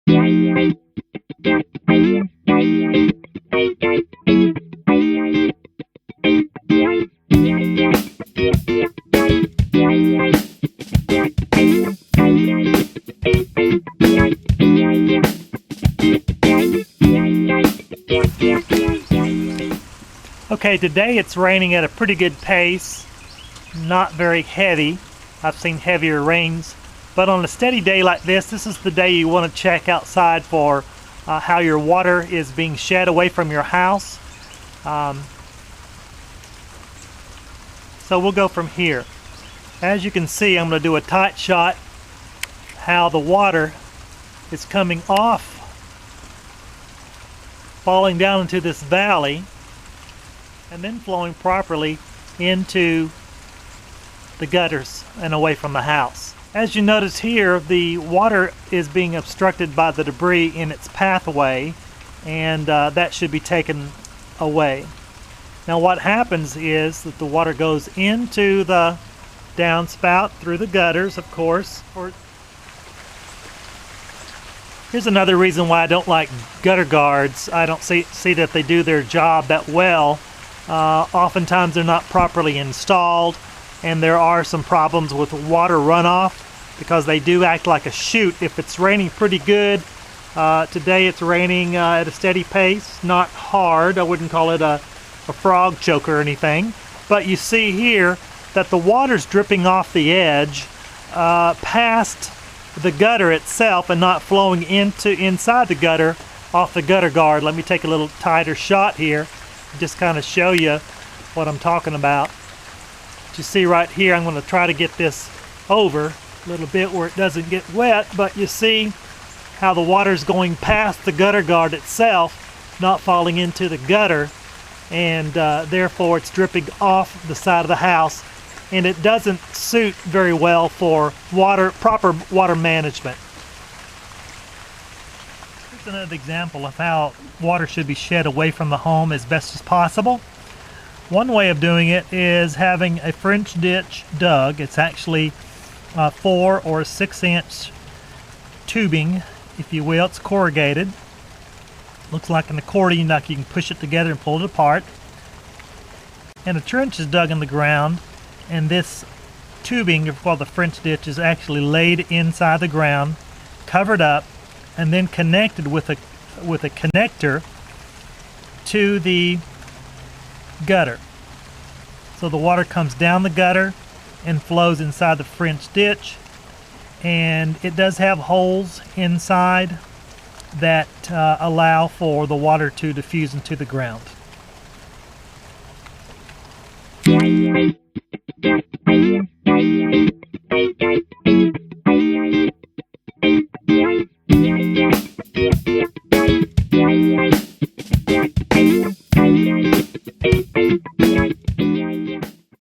Okay, today it's raining at a pretty good pace, not very heavy. I've seen heavier rains, but on a steady day like this is the day you want to check outside for how your water is being shed away from your house. So we'll go from here. As you can see, I'm going to do a tight shot how the water is coming off, falling down into this valley, and then flowing properly into the gutters and away from the house. As you notice here, the water is being obstructed by the debris in its pathway, and that should be taken away. Now what happens is that the water goes into the downspout through the gutters, of course. Here's another reason why I don't like gutter guards. I don't see that they do their job that well. Oftentimes they're not properly installed, and there are some problems with water runoff because they do act like a chute. If it's raining pretty good, today it's raining at a steady pace, not hard. I wouldn't call it a frog choker or anything, but you see here that the water's dripping off the edge past the gutter itself and not flowing inside the gutter off the gutter guard. Let me take a little tighter shot here, just kind of show you what I'm talking about. You see right here, I'm going to try to get this over a little bit where it doesn't get wet, but you see how the water's going past the gutter guard itself, not falling into the gutter, and therefore it's dripping off the side of the house, and it doesn't suit very well for proper water management. Here's another example of how water should be shed away from the home as best as possible. One way of doing it is having a French ditch dug. It's actually 4 or 6 inch tubing, if you will. It's corrugated. Looks like an accordion, like you can push it together and pull it apart. And a trench is dug in the ground, and this tubing, called the French ditch, is actually laid inside the ground, covered up, and then connected with a connector to the gutter. So the water comes down the gutter and flows inside the French ditch, and it does have holes inside that allow for the water to diffuse into the ground.